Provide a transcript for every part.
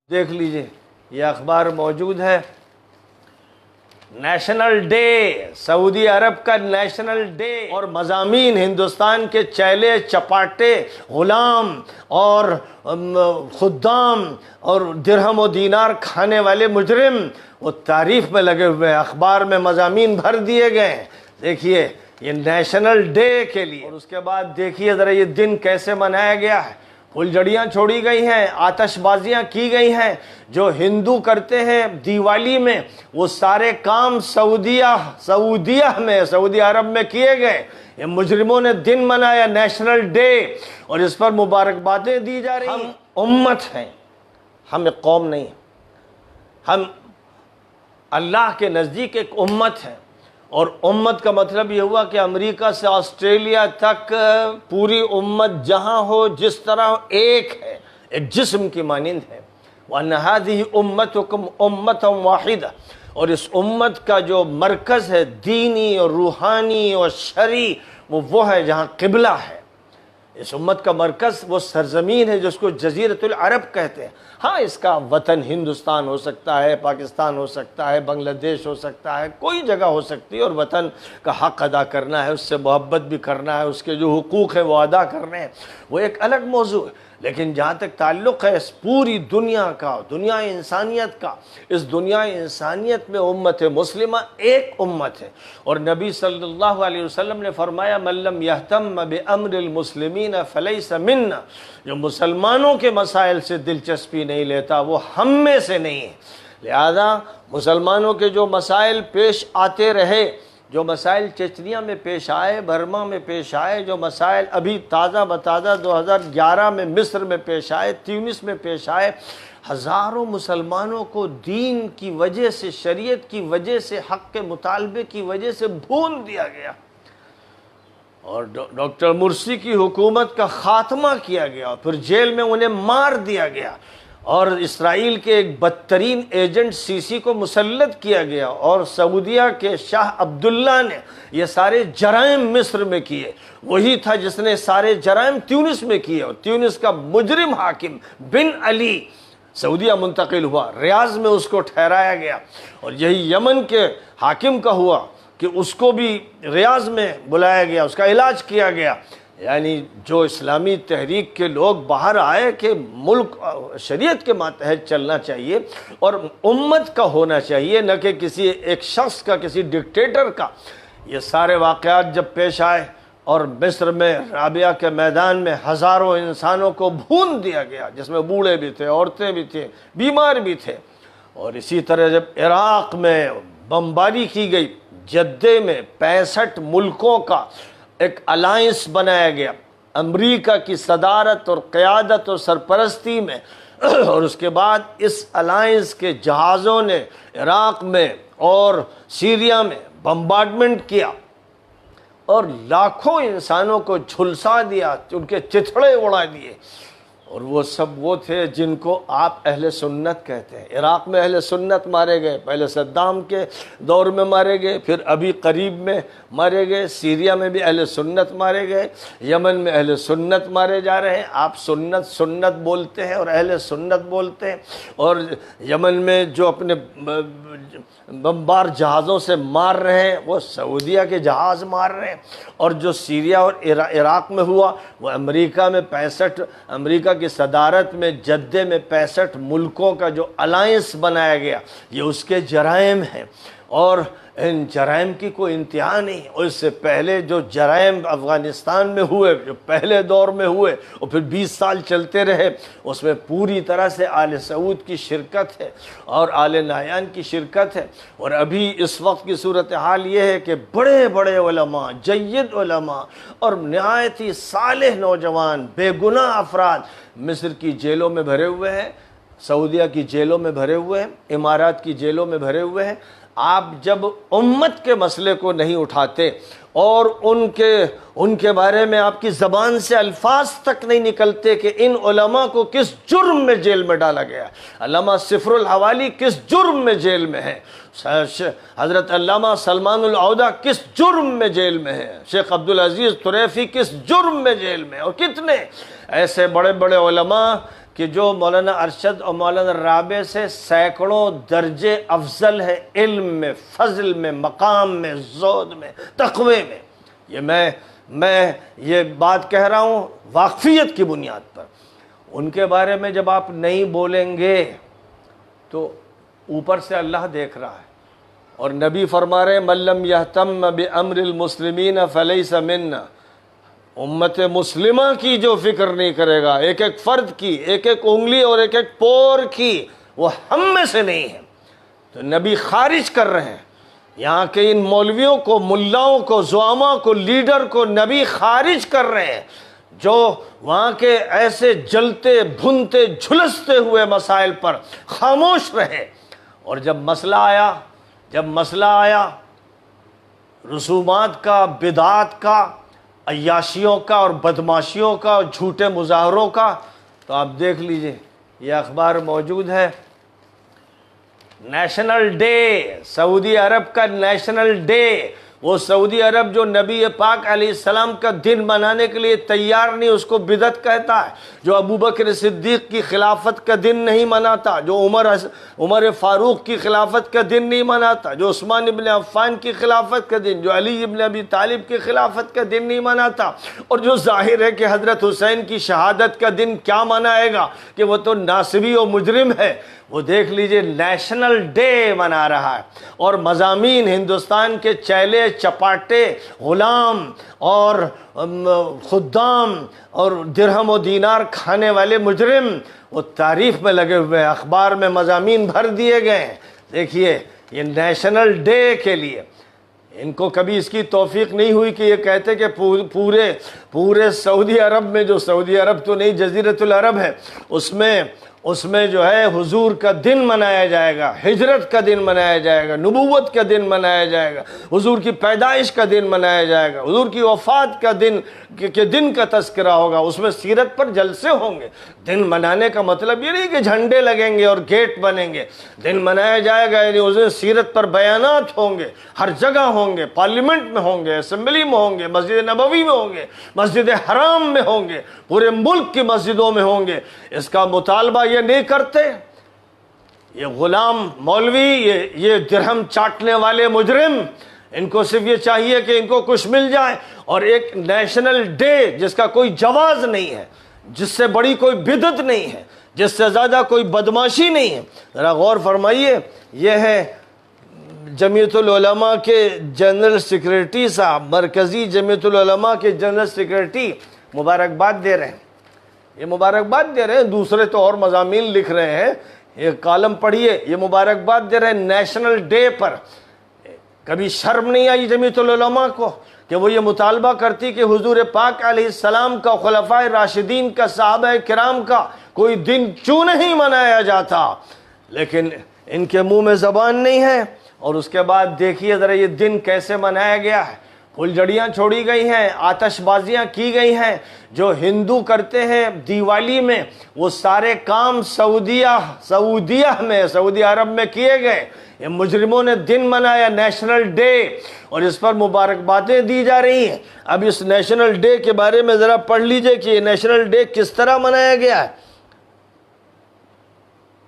دیکھ لیجئے یہ اخبار موجود ہے، نیشنل ڈے، سعودی عرب کا نیشنل ڈے، اور مضامین ہندوستان کے چیلے چپاٹے غلام اور خدام اور درہم و دینار کھانے والے مجرم وہ تعریف میں لگے ہوئے ہیں، اخبار میں مضامین بھر دیے گئے ہیں۔ دیکھیے یہ نیشنل ڈے کے لیے، اور اس کے بعد دیکھیے ذرا یہ دن کیسے منایا گیا ہے۔ پھلجھڑیاں چھوڑی گئی ہیں، آتش بازیاں کی گئی ہیں۔ جو ہندو کرتے ہیں دیوالی میں وہ سارے کام سعودی عرب میں کیے گئے۔ یہ مجرموں نے دن منایا نیشنل ڈے، اور اس پر مبارکبادیں دی جا رہی ہیں۔ ہم امت ہیں، ہم ایک قوم نہیں ہیں، ہم اللہ کے نزدیک ایک امت ہے، اور امت کا مطلب یہ ہوا کہ امریکہ سے آسٹریلیا تک پوری امت جہاں ہو جس طرح ایک ہے، ایک جسم کی مانند ہے۔ وَأَنَّ هَذِهِ أُمَّتُكُمْ أُمَّةً وَاحِدَةً، اور اس امت کا جو مرکز ہے دینی اور روحانی اور شرعی وہ ہے جہاں قبلہ ہے۔ اس امت کا مرکز وہ سرزمین ہے جس کو جزیرۃ العرب کہتے ہیں۔ ہاں اس کا وطن ہندوستان ہو سکتا ہے، پاکستان ہو سکتا ہے، بنگلہ دیش ہو سکتا ہے، کوئی جگہ ہو سکتی ہے، اور وطن کا حق ادا کرنا ہے، اس سے محبت بھی کرنا ہے، اس کے جو حقوق ہیں وہ ادا کرنے ہیں، وہ ایک الگ موضوع ہے۔ لیکن جہاں تک تعلق ہے اس پوری دنیا کا، دنیا انسانیت کا، اس دنیا انسانیت میں امت مسلمہ ایک امت ہے۔ اور نبی صلی اللہ علیہ وسلم نے فرمایا من لم یہتم بامر المسلمین فلیس منا، جو مسلمانوں کے مسائل سے دلچسپی نہیں لیتا وہ ہم میں سے نہیں ہے۔ لہذا مسلمانوں کے جو مسائل پیش آتے رہے، جو مسائل چچنیا میں پیش آئے، برما میں پیش آئے، جو مسائل ابھی تازہ بتازہ 2011 میں مصر میں پیش آئے، تیونس میں پیش آئے، ہزاروں مسلمانوں کو دین کی وجہ سے، شریعت کی وجہ سے، حق کے مطالبے کی وجہ سے بھون دیا گیا، اور ڈاکٹر مرسی کی حکومت کا خاتمہ کیا گیا، پھر جیل میں انہیں مار دیا گیا، اور اسرائیل کے ایک بدترین ایجنٹ سیسی کو مسلط کیا گیا، اور سعودیہ کے شاہ عبداللہ نے یہ سارے جرائم مصر میں کیے، وہی تھا جس نے سارے جرائم تیونس میں کیے، اور تیونس کا مجرم حاکم بن علی سعودیہ منتقل ہوا، ریاض میں اس کو ٹھہرایا گیا، اور یہی یمن کے حاکم کا ہوا کہ اس کو بھی ریاض میں بلایا گیا، اس کا علاج کیا گیا۔ یعنی جو اسلامی تحریک کے لوگ باہر آئے کہ ملک شریعت کے ماتحت چلنا چاہیے اور امت کا ہونا چاہیے، نہ کہ کسی ایک شخص کا، کسی ڈکٹیٹر کا۔ یہ سارے واقعات جب پیش آئے اور مصر میں رابعہ کے میدان میں ہزاروں انسانوں کو بھون دیا گیا، جس میں بوڑھے بھی تھے، عورتیں بھی تھے، بیمار بھی تھے، اور اسی طرح جب عراق میں بمباری کی گئی، جدے میں 65 ملکوں کا ایک الائنس بنایا گیا امریکہ کی صدارت اور قیادت اور سرپرستی میں، اور اس کے بعد اس الائنس کے جہازوں نے عراق میں اور سیریا میں بمبارڈمنٹ کیا اور لاکھوں انسانوں کو جھلسا دیا، ان کے چتھڑے اڑا دیے، اور وہ سب وہ تھے جن کو آپ اہل سنت کہتے ہیں۔ عراق میں اہل سنت مارے گئے، پہلے صدام کے دور میں مارے گئے، پھر ابھی قریب میں مارے گئے، سیریا میں بھی اہل سنت مارے گئے، یمن میں اہل سنت مارے جا رہے ہیں۔ آپ سنت بولتے ہیں اور اہل سنت بولتے ہیں، اور یمن میں جو اپنے بمبار جہازوں سے مار رہے ہیں وہ سعودیہ کے جہاز مار رہے ہیں، اور جو سیریا اور عراق میں ہوا وہ امریکہ میں 65 امریکہ کی صدارت میں جدے میں 65 ملکوں کا جو الائنس بنایا گیا، یہ اس کے جرائم ہیں، اور ان جرائم کی کوئی انتہا نہیں۔ اور اس سے پہلے جو جرائم افغانستان میں ہوئے، جو پہلے دور میں ہوئے اور پھر 20 سال چلتے رہے، اس میں پوری طرح سے آل سعود کی شرکت ہے اور آل نہیان کی شرکت ہے۔ اور ابھی اس وقت کی صورتحال یہ ہے کہ بڑے بڑے علماء، جید علماء اور نہایت ہی صالح نوجوان، بے گناہ افراد مصر کی جیلوں میں بھرے ہوئے ہیں، سعودیہ کی جیلوں میں بھرے ہوئے ہیں، امارات کی جیلوں میں بھرے ہوئے ہیں۔ آپ جب امت کے مسئلے کو نہیں اٹھاتے اور ان کے بارے میں آپ کی زبان سے الفاظ تک نہیں نکلتے کہ ان علماء کو کس جرم میں جیل میں ڈالا گیا، علامہ صفر الحوالی کس جرم میں جیل میں ہے، حضرت علامہ سلمان العودہ کس جرم میں جیل میں ہے، شیخ عبدالعزیز طریفی کس جرم میں جیل میں، اور کتنے ایسے بڑے بڑے علماء کہ جو مولانا ارشد اور مولانا رابع سے سینکڑوں درجے افضل ہے، علم میں، فضل میں، مقام میں، زہد میں، تقوی میں. یہ میں یہ بات کہہ رہا ہوں واقفیت کی بنیاد پر. ان کے بارے میں جب آپ نہیں بولیں گے تو اوپر سے اللہ دیکھ رہا ہے، اور نبی فرما رہے ہیں من لم یہتم بامر المسلمین فلیس منا. امت مسلمہ کی جو فکر نہیں کرے گا، ایک ایک فرد کی، ایک ایک انگلی اور ایک ایک پور کی، وہ ہم میں سے نہیں ہے. تو نبی خارج کر رہے ہیں یہاں کے ان مولویوں کو، ملاؤں کو، زعماء کو، لیڈر کو نبی خارج کر رہے ہیں جو وہاں کے ایسے جلتے بھنتے جھلستے ہوئے مسائل پر خاموش رہے. اور جب مسئلہ آیا رسومات کا، بدعات کا، عیاشیوں کا اور بدماشیوں کا اور جھوٹے مظاہروں کا، تو آپ دیکھ لیجئے یہ اخبار موجود ہے. نیشنل ڈے، سعودی عرب کا نیشنل ڈے، وہ سعودی عرب جو نبی پاک علیہ السلام کا دن منانے کے لیے تیار نہیں، اس کو بدعت کہتا ہے. جو ابوبکر صدیق کی خلافت کا دن نہیں مناتا، جو عمر فاروق کی خلافت کا دن نہیں مناتا، جو عثمان ابن عفان کی خلافت کا دن، جو علی ابن ابی طالب کی خلافت کا دن نہیں مناتا، اور جو ظاہر ہے کہ حضرت حسین کی شہادت کا دن کیا منائے گا کہ وہ تو ناصبی و مجرم ہے. وہ دیکھ لیجئے نیشنل ڈے منا رہا ہے، اور مضامین ہندوستان کے چیلے چپاٹے، غلام اور خدام اور درہم و دینار کھانے والے مجرم وہ تعریف میں لگے ہوئے، اخبار میں مضامین بھر دیے گئے ہیں. دیکھیے یہ نیشنل ڈے کے لیے ان کو کبھی اس کی توفیق نہیں ہوئی کہ یہ کہتے کہ پورے سعودی عرب میں، جو سعودی عرب تو نہیں جزیرۃ العرب ہے، اس میں جو ہے حضور کا دن منایا جائے گا، ہجرت کا دن منایا جائے گا، نبوت کا دن منایا جائے گا، حضور کی پیدائش کا دن منایا جائے گا، حضور کی وفات کا دن کا تذکرہ ہوگا، اس میں سیرت پر جلسے ہوں گے. دن منانے کا مطلب یہ نہیں کہ جھنڈے لگیں گے اور گیٹ بنیں گے. دن منایا جائے گا یعنی اس دن سیرت پر بیانات ہوں گے، ہر جگہ ہوں گے، پارلیمنٹ میں ہوں گے، اسمبلی میں ہوں گے، مسجد نبوی میں ہوں گے، مسجد حرام میں ہوں گے، پورے ملک کی مسجدوں میں ہوں گے. اس کا مطالبہ یہ نہیں کرتے یہ غلام مولوی، یہ درہم چاٹنے والے مجرم. ان کو صرف یہ چاہیے کہ ان کو کچھ مل جائے، اور ایک نیشنل ڈے جس کا کوئی جواز نہیں ہے، جس سے بڑی کوئی بدعت نہیں ہے، جس سے زیادہ کوئی بدماشی نہیں ہے. ذرا غور فرمائیے، یہ ہے جمعیت العلماء کے جنرل سیکریٹری صاحب، مرکزی جمعیت العلماء کے جنرل سیکریٹری مبارکباد دے رہے ہیں. یہ مبارکباد دے رہے ہیں، دوسرے تو اور مضامین لکھ رہے ہیں. یہ کالم پڑھیے، یہ مبارکباد دے رہے ہیں نیشنل ڈے پر. کبھی شرم نہیں آئی جمعیت العلماء کو کہ وہ یہ مطالبہ کرتی کہ حضور پاک علیہ السلام کا، خلفائے راشدین کا، صحابہ کرام کا کوئی دن کیوں نہیں منایا جاتا؟ لیکن ان کے منہ میں زبان نہیں ہے. اور اس کے بعد دیکھیے ذرا یہ دن کیسے منایا گیا ہے. پھلجھڑیاں چھوڑی گئی ہیں، آتش بازیاں کی گئی ہیں. جو ہندو کرتے ہیں دیوالی میں، وہ سارے کام سعودیہ میں، سعودی عرب میں کیے گئے. یہ مجرموں نے دن منایا نیشنل ڈے، اور اس پر مبارکبادیں دی جا رہی ہیں. اب اس نیشنل ڈے کے بارے میں ذرا پڑھ لیجئے کہ یہ نیشنل ڈے کس طرح منایا گیا ہے.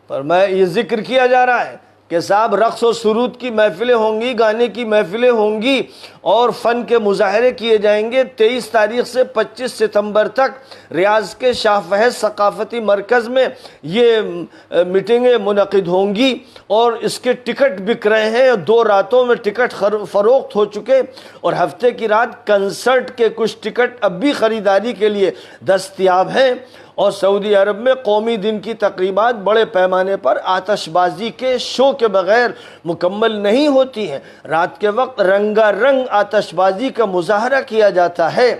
پر میں یہ ذکر کیا جا رہا ہے کہ صاحب رقص و سرود کی محفلیں ہوں گی، گانے کی محفلیں ہوں گی، اور فن کے مظاہرے کیے جائیں گے. 23 تاریخ سے 25 ستمبر تک ریاض کے شاہ فہد ثقافتی مرکز میں یہ میٹنگیں منعقد ہوں گی، اور اس کے ٹکٹ بک رہے ہیں. 2 راتوں میں ٹکٹ فروخت ہو چکے، اور ہفتے کی رات کنسرٹ کے کچھ ٹکٹ اب بھی خریداری کے لیے دستیاب ہیں. اور سعودی عرب میں قومی دن کی تقریبات بڑے پیمانے پر آتش بازی کے شو کے بغیر مکمل نہیں ہوتی ہیں. رات کے وقت رنگا رنگ آتش بازی کا مظاہرہ کیا جاتا ہے،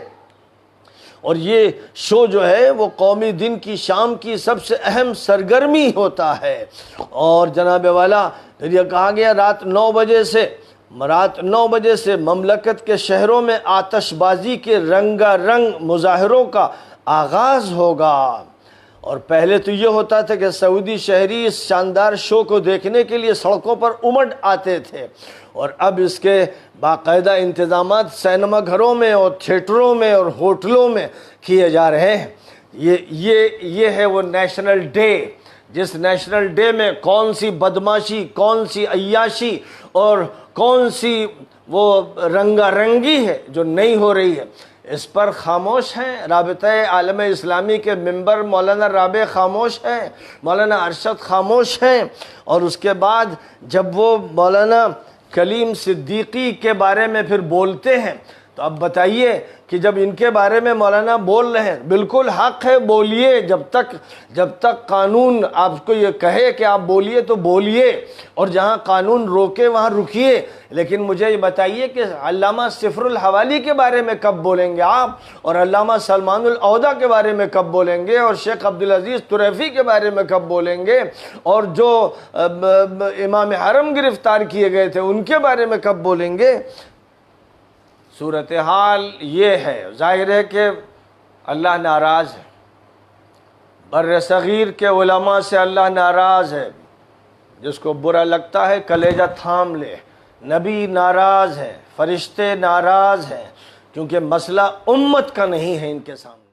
اور یہ شو جو ہے وہ قومی دن کی شام کی سب سے اہم سرگرمی ہوتا ہے. اور جناب والا پھر یہ کہا گیا رات 9 بجے سے مملکت کے شہروں میں آتش بازی کے رنگا رنگ مظاہروں کا آغاز ہوگا. اور پہلے تو یہ ہوتا تھا کہ سعودی شہری اس شاندار شو کو دیکھنے کے لیے سڑکوں پر امڑ آتے تھے، اور اب اس کے باقاعدہ انتظامات سینما گھروں میں اور تھیٹروں میں اور ہوٹلوں میں کیے جا رہے ہیں. یہ ہے وہ نیشنل ڈے، جس نیشنل ڈے میں کون سی بدماشی، کون سی عیاشی اور کون سی وہ رنگا رنگی ہے جو نہیں ہو رہی ہے، اس پر خاموش ہیں رابطہ عالم اسلامی کے ممبر مولانا رابع خاموش ہیں، مولانا ارشد خاموش ہیں۔ اور اس کے بعد جب وہ مولانا کلیم صدیقی کے بارے میں پھر بولتے ہیں تو اب بتائیے کہ جب ان کے بارے میں مولانا بول رہے ہیں، بالکل حق ہے، بولیے، جب تک قانون آپ کو یہ کہے کہ آپ بولیے تو بولیے، اور جہاں قانون روکے وہاں رکیے، لیکن مجھے یہ بتائیے کہ علامہ صفر الحوالی کے بارے میں کب بولیں گے آپ، اور علامہ سلمان العودہ کے بارے میں کب بولیں گے، اور شیخ عبدالعزیز طریفی کے بارے میں کب بولیں گے، اور جو امام حرم گرفتار کیے گئے تھے ان کے بارے میں کب بولیں گے؟ صورتحال یہ ہے، ظاہر ہے کہ اللہ ناراض ہے، بر صغیر کے علماء سے اللہ ناراض ہے، جس کو برا لگتا ہے کلیجہ تھام لے، نبی ناراض ہے، فرشتے ناراض ہیں، کیونکہ مسئلہ امت کا نہیں ہے ان کے سامنے۔